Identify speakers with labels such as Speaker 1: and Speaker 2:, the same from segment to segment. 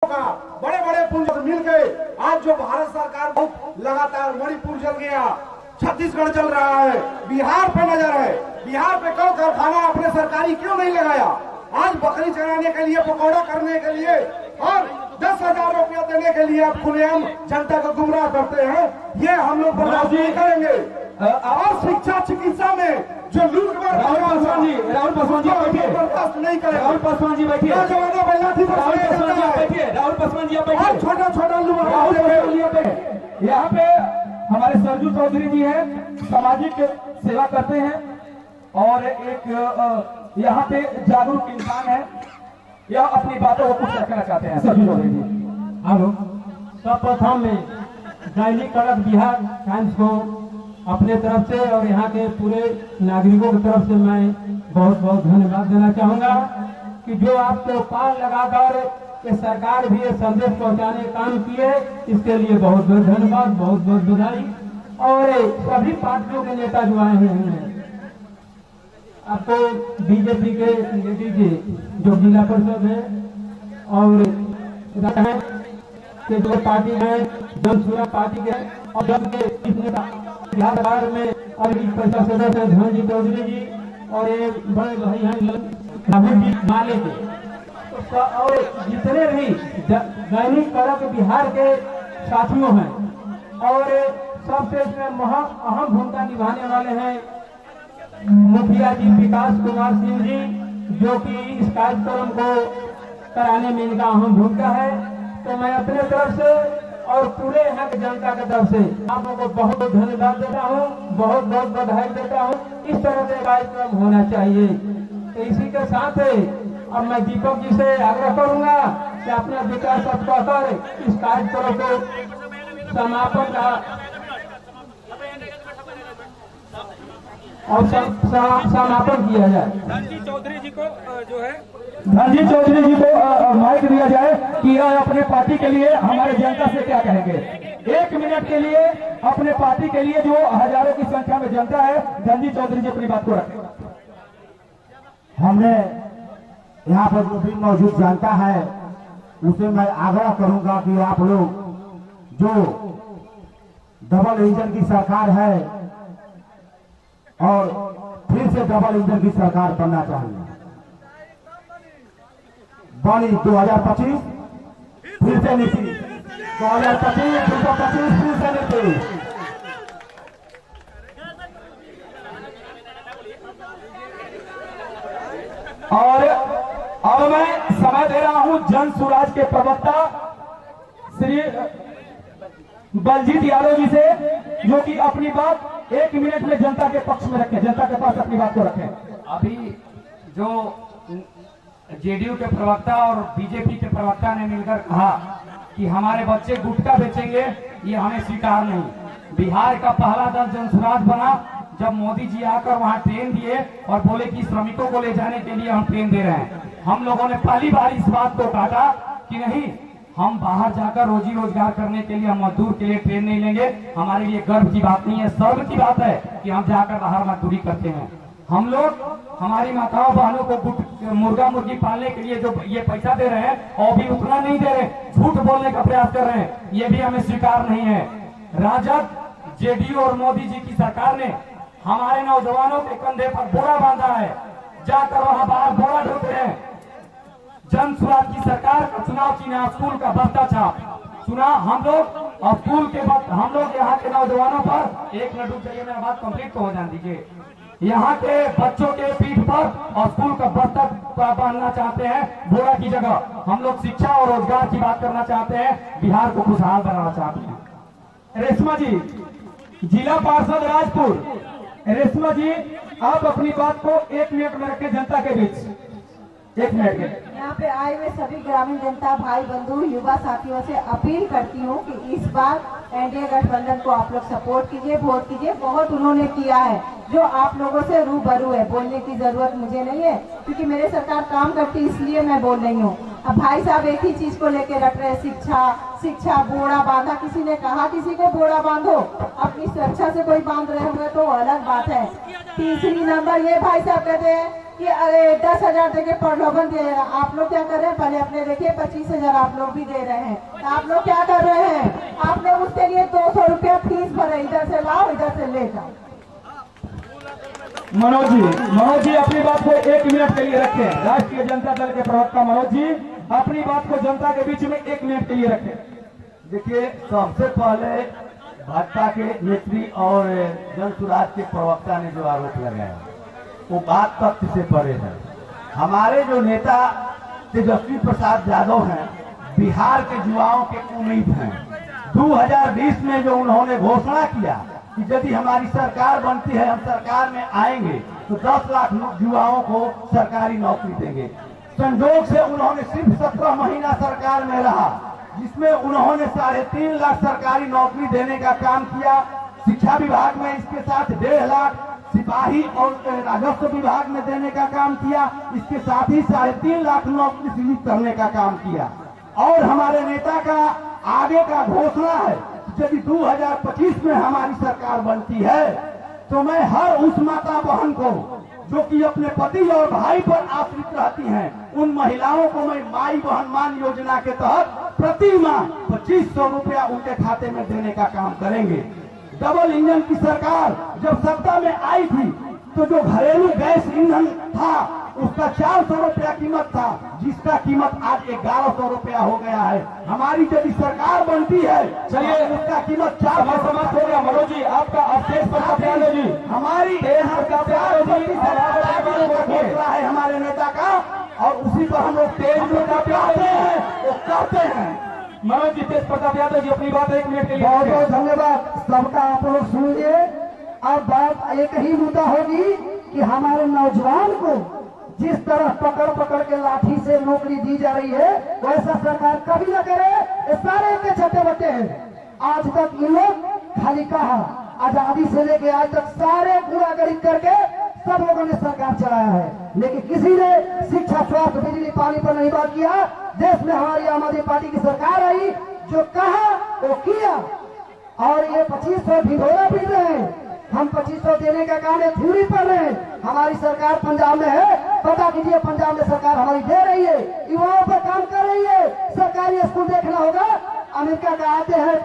Speaker 1: का बड़े बड़े पुंज मिल के आज जो भारत सरकार लगातार मणिपुर जल गया, छत्तीसगढ़ चल रहा है, बिहार पे नजर है। बिहार पे कौन कारखाना आपने सरकारी क्यों नहीं लगाया? आज बकरी चराने के लिए, पकौड़ा करने के लिए और 10,000 रुपया देने के लिए आप खुलेआम जनता को गुमराह करते हैं। ये हम लोग बर्दाश्त नहीं करेंगे। और शिक्षा चिकित्सा में जो लूट
Speaker 2: राहुल पासवान जी बैठिए,
Speaker 1: बर्दाश्त नहीं करेंगे।
Speaker 2: राहुल पासवान जी बैठिए,
Speaker 1: जमाना पहला थी,
Speaker 2: राहुल पासवान जी बैठिए, राहुल पासवान जी बैठिए,
Speaker 1: छोटा छोटा लोग
Speaker 2: राहुल पासवान जी बैठिए। यहाँ पे हमारे सरजू चौधरी जी हैं, सामाजिक सेवा करते हैं और एक यहाँ पे जागरूक इंसान है। यह अपनी बातों को कुछ रखना चाहते हैं। सरजू चौधरी जी।
Speaker 3: हेलो, सर्वप्रथम में दैनिक कड़क बिहार टाइम्स को अपने तरफ से और यहाँ के पूरे नागरिकों की तरफ से मैं बहुत बहुत धन्यवाद देना चाहूँगा कि जो आपको पाल लगाकर ये सरकार भी ये संदेश पहुँचाने का काम किए, इसके लिए बहुत बहुत धन्यवाद, बहुत बहुत बधाई। और सभी पार्टियों के नेता जो आए हैं, आपको बीजेपी के लेडी जी जो जिला परिषद है और के जो पार्टी है, जनसुरा पार्टी के और जब के नेता बिहार में और परिषद सदस्य धन जी चौधरी जी और ये बड़े भाई हैं राहुल जी माले के और जितने भी दैनिक कड़क बिहार के साथियों हैं और सबसे इसमें अहम भूमिका निभाने वाले हैं मुखिया जी विकास कुमार सिंह जी, जो कि इस कार्यक्रम को कराने में इनका अहम भूमिका है। तो मैं अपने तरफ से और पूरे यहाँ की जनता की तरफ से आप लोगों को बहुत बहुत धन्यवाद देता हूँ, बहुत बहुत बधाई देता हूँ। इस तरह से कार्यक्रम होना चाहिए। तो इसी के साथ अब मैं दीपक जी से आग्रह करूंगा कि अपना विकास कर इस कार्यक्रम को समापन का और समापन किया जाए।
Speaker 2: धन जी चौधरी जी को जो है
Speaker 3: धन जी चौधरी जी को माइक दिया जाए कि यह अपने पार्टी के लिए हमारे जनता से क्या कहेंगे। 1 मिनट के लिए अपने पार्टी के लिए जो हजारों की संख्या में जनता है, धन जी चौधरी जी अपनी बात को रखें।
Speaker 1: हमने यहाँ पर जो भी मौजूद जनता है उसे मैं आग्रह करूंगा कि आप लोग जो डबल इंजन की सरकार है और फिर से डबल इंजन की सरकार बनना चाहिए, बनी 2025 फिर से नीतीश, 2025 फिर से नीतीश।
Speaker 3: और अब मैं समय दे रहा हूं जन सुराज के प्रवक्ता श्री बलजीत यादव जी से, जो कि अपनी बात 1 मिनट में जनता के पक्ष में रखें, जनता के पास अपनी बात को रखें।
Speaker 4: अभी जो जेडीयू के प्रवक्ता और बीजेपी के प्रवक्ता ने मिलकर कहा कि हमारे बच्चे गुटखा बेचेंगे, ये हमें स्वीकार नहीं। बिहार का पहला दल जनसुराज बना जब मोदी जी आकर वहां ट्रेन दिए और बोले कि श्रमिकों को ले जाने के लिए हम ट्रेन दे रहे हैं। हम लोगों ने पहली बार इस बात को काटा कि नहीं, हम बाहर जाकर रोजी रोजगार करने के लिए, हम मजदूर के लिए ट्रेन नहीं लेंगे। हमारे लिए गर्व की बात नहीं है, शर्म की बात है कि हम जाकर बाहर मजदूरी करते हैं। हम लोग हमारी माताओं बहनों को मुर्गा मुर्गी पालने के लिए जो ये पैसा दे रहे हैं और भी उतना नहीं दे रहे, झूठ बोलने का प्रयास कर रहे हैं, ये भी हमें स्वीकार नहीं है। राजद, जेडीयू और मोदी जी की सरकार ने हमारे नौजवानों के कंधे पर बोरा बांधा है, जाकर वहां बाहर बोरा ढोते हैं। जन सुराज की सरकार का चुनाव चिन्ह स्कूल का भ्रष्टाचार चुना। हम लोग स्कूल के बाद हम लोग यहाँ के नौजवानों पर, एक मिनट रुक जाइए, मेरा बात कंप्लीट तो हो जाने दीजिए। यहाँ के बच्चों के पीठ पर स्कूल का बस्ता बांधना चाहते हैं बोरा की जगह। हम लोग शिक्षा और रोजगार की बात करना चाहते हैं, बिहार को खुशहाल बनाना चाहते हैं।
Speaker 3: रेशमा जी, जिला पार्षद राजपुर, रेशमा जी आप अपनी बात को 1 मिनट में रखें जनता के बीच। 1 मिनट के
Speaker 5: यहाँ पे आए हुए सभी ग्रामीण जनता भाई बंधु युवा साथियों से अपील करती हूँ कि इस बार एनडीए गठबंधन को आप लोग सपोर्ट कीजिए, वोट कीजिए। बहुत उन्होंने किया है जो आप लोगों से रूबरू है, बोलने की जरूरत मुझे नहीं है क्योंकि मेरे सरकार काम करती इसलिए मैं बोल रही हूँ। अब भाई साहब एक ही चीज को लेके रख रहे हैं, शिक्षा शिक्षा, बोरा बांधा। किसी ने कहा किसी को बोरा बांधो, अपनी सुरक्षा से कोई बांध रहे होंगे तो अलग बात है। तीसरी नंबर ये भाई साहब कहते हैं कि अरे 10,000 देके प्रलोभन दे रहे हैं। आप लोग क्या कर रहे हैं, पहले अपने देखिए 25,000 आप लोग भी दे रहे हैं। तो आप लोग क्या कर रहे हैं, आप लोग उसके लिए 200 रुपया फीस भरे, इधर से लाओ इधर से ले जाओ।
Speaker 2: मनोज जी अपनी बात को 1 मिनट के लिए रखें। राष्ट्रीय जनता दल के प्रवक्ता मनोज जी अपनी बात को जनता के बीच में 1 मिनट के लिए रखें।
Speaker 6: देखिए, सबसे पहले भाजपा के नेत्री और जन सुराज के प्रवक्ता ने जो आरोप लगाया वो बात तथ्य से परे है। हमारे जो नेता तेजस्वी प्रसाद यादव हैं, बिहार के युवाओं के उम्मीद हैं। 2020 में जो उन्होंने घोषणा किया कि यदि हमारी सरकार बनती है, हम सरकार में आएंगे तो 10 लाख युवाओं को सरकारी नौकरी देंगे। संजोग से उन्होंने सिर्फ 17 महीना सरकार में रहा, जिसमें उन्होंने 3.5 लाख सरकारी नौकरी देने का काम किया। शिक्षा विभाग में इसके साथ 1.5 लाख, सिपाही और राजस्व विभाग में देने का काम किया। इसके साथ ही 3.5 लाख नौकरी सृजित करने का काम किया। और हमारे नेता का आगे का घोषणा है यदि 2025 में हमारी सरकार बनती है तो मैं हर उस माता बहन को जो कि अपने पति और भाई पर आश्रित रहती हैं, उन महिलाओं को मैं माई बहन मान योजना के तहत प्रति माह 2500 रुपया उनके खाते में देने का काम करेंगे। डबल इंजन की सरकार जब सत्ता में आई थी तो जो घरेलू गैस ईंधन था उसका 400 रुपया कीमत था, जिसका कीमत आज 1100 रुपया हो गया है। हमारी यदि सरकार बनती है,
Speaker 2: चलिए
Speaker 6: उसका कीमत 400
Speaker 2: समाप्त हो गया। मनोज जी आपका अवशेष प्रताप यादव जी
Speaker 6: हमारी घोषणा है हमारे नेता का, और उसी पर हम लोग तेज प्रताप यादव हैं वो करते हैं।
Speaker 2: मनोज जी, तेज प्रताप यादव जी अपनी बात 1 मिनट के लिए
Speaker 7: बहुत बहुत धन्यवाद सबका। आप लोग सुनिए, अब बात एक ही मुद्दा होगी कि हमारे नौजवान को जिस तरह पकड़ पकड़ के लाठी से नौकरी दी जा रही है वैसा सरकार कभी न करे। ये सारे के छठे बट्टे हैं। आज तक इन लोग खाली कहा, आजादी से लेके आज तक सारे कूड़ा गरीब करके सब लोगों ने सरकार चलाया है, लेकिन किसी ने शिक्षा, स्वास्थ्य, बिजली, पानी पर नहीं बात किया। देश में हमारी आम आदमी पार्टी की सरकार आई, जो कहा वो किया। और ये 2500 ढिढोरा पीट रहे हैं, हम 2500 देने का काम है, थ्योरी पढ़ रहे हैं। हमारी सरकार पंजाब में है, पता कीजिए पंजाब में सरकार हमारी दे रही है, युवाओं पर काम कर रही है। सरकारी स्कूल देखना होगा, अमेरिका का आते हैं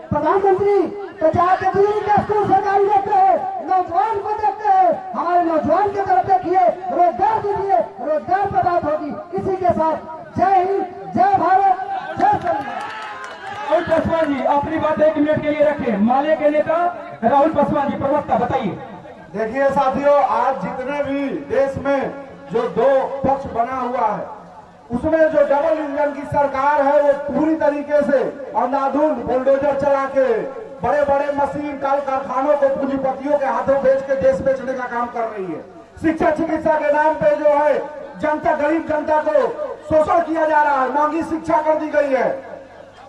Speaker 7: प्रधानमंत्री तो जाके दिल्ली का स्कूल सरकारी देखते हैं, नौजवान को देखते हैं। हमारे नौजवान की तरफ देखिए, रोजगार दीजिए, रोजगार पर बात होगी। इसी के साथ जय हिंद, जय भारत, जय संविधान।
Speaker 2: राहुल पासवान जी अपनी बात 1 मिनट के लिए रखें। माले के नेता राहुल पासवान जी, प्रवक्ता, बताइए।
Speaker 1: देखिए साथियों, आज जितने भी देश में जो 2 पक्ष बना हुआ है उसमें जो डबल इंजन की सरकार है वो पूरी तरीके से अंधाधुंध बुलडोजर चला के बड़े बड़े मशीन कल कारखानों को पूंजीपतियों के हाथों बेच के देश बेचने का काम कर रही है। शिक्षा चिकित्सा के नाम पे जो है जनता, गरीब जनता को शोषण किया जा रहा है, महंगी शिक्षा कर दी गई है।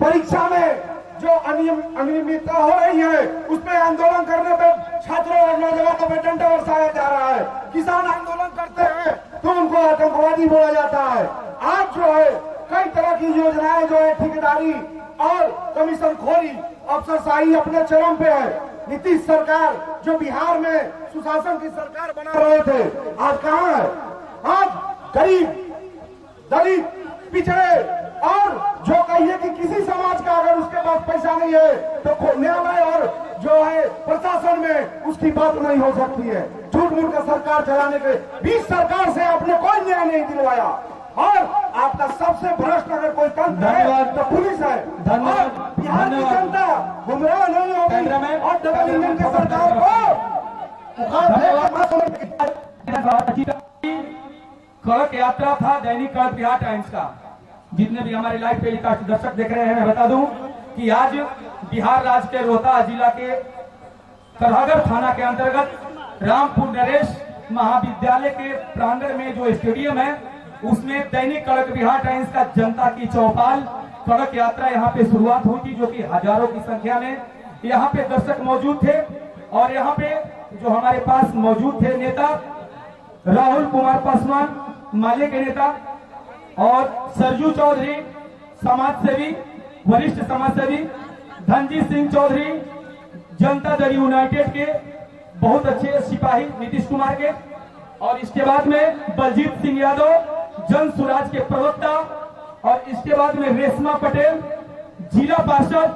Speaker 1: परीक्षा में जो अनियमितता हो रही है उस पर आंदोलन करने पे छात्रों और नौजवानों पे डंडा बरसाया जा रहा है। किसान आंदोलन करते हैं तो उनको आतंकवादी बोला जाता है। आज जो है कई तरह की योजनाएं जो है ठेकेदारी और कमीशन खोरी, अफसरशाही अपने चरम पे है। नीतीश सरकार जो बिहार में सुशासन की सरकार बना रहे थे, आज कहाँ है? आज गरीब, दलित, पिछड़े और जो कहिए कि किसी समाज का अगर उसके पास पैसा नहीं है तो न्यायालय और जो है प्रशासन में उसकी बात नहीं हो सकती है। झूठ मूठ का सरकार चलाने के बीच सरकार से आपने कोई न्याय नहीं दिलवाया, और आपका सबसे भ्रष्ट अगर कोई तंत्र है तो पुलिस है।
Speaker 2: धन्यवाद।
Speaker 1: बिहार की जनता गुमराह नहीं होगी और डबल इंजन की सरकार को
Speaker 2: कड़क यात्रा था दैनिक कड़क बिहार टाइम्स का। जितने भी हमारे लाइव टेलीकास्ट दर्शक देख रहे हैं, मैं बता दूं कि आज बिहार राज्य के रोहतास जिला के करहागर थाना के अंतर्गत रामपुर नरेश महाविद्यालय के प्रांगण में जो स्टेडियम है उसमें दैनिक कड़क बिहार टाइम्स का जनता की चौपाल कड़क यात्रा यहाँ पे शुरुआत हुई थी, जो कि हजारों की संख्या में यहाँ पे दर्शक मौजूद थे। और यहाँ पे जो हमारे पास मौजूद थे नेता राहुल कुमार पासवान, माले के नेता, और सरजू चौधरी समाज सेवी, वरिष्ठ समाज सेवी, धनजीत सिंह चौधरी जनता दल यूनाइटेड के बहुत अच्छे सिपाही नीतीश कुमार के, और इसके बाद में बलजीत सिंह यादव जन सुराज के प्रवक्ता, और इसके बाद में रेशमा पटेल जिला पार्षद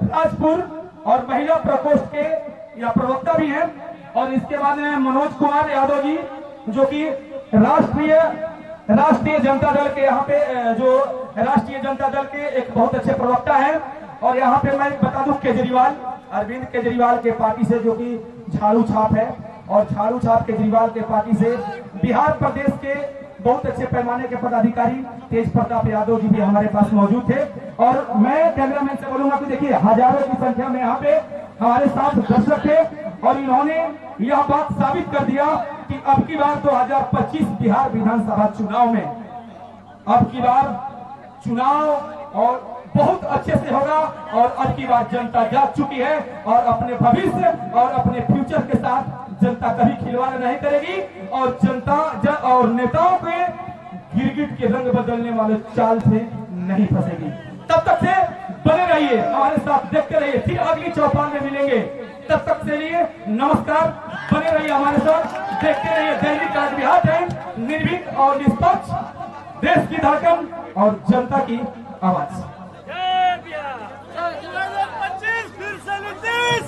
Speaker 2: राजपुर और महिला प्रकोष्ठ के या प्रवक्ता भी हैं, और इसके बाद में मनोज कुमार यादव जी जो कि राष्ट्रीय जनता दल के यहाँ पे जो राष्ट्रीय जनता दल के एक बहुत अच्छे प्रवक्ता हैं। और यहाँ पे मैं बता दूं केजरीवाल, अरविंद केजरीवाल के पार्टी से जो कि झाड़ू छाप है, और झाड़ू छाप केजरीवाल के पार्टी से बिहार प्रदेश के बहुत अच्छे पैमाने के पदाधिकारी तेज प्रताप यादव जी भी हमारे पास मौजूद थे। और मैं कैमरामैन से बोलूंगा कि देखिए हजारों की संख्या में यहाँ पे हमारे साथ दर्शक थे, और इन्होंने यह बात साबित कर दिया कि अब की बार 2025 बिहार विधानसभा चुनाव में अब की बार चुनाव और बहुत अच्छे से होगा, और अब की बार जनता जाग चुकी है, और अपने भविष्य और अपने फ्यूचर के साथ जनता कभी खिलवाड़ नहीं करेगी, और जनता और नेताओं के गिरगिट के रंग बदलने वाले चाल से नहीं फंसेगी। तब तक से बने रहिए, हमारे साथ देखते रहिए, फिर अगली चौपाल में मिलेंगे। तब तक के लिए नमस्कार, बने रहिए हमारे साथ, देखते रहिए दैनिक आज बिहार टाइम, निर्भीक और निष्पक्ष, देश की धड़कन और जनता की आवाज।
Speaker 8: 2025 फिर से नीतीश।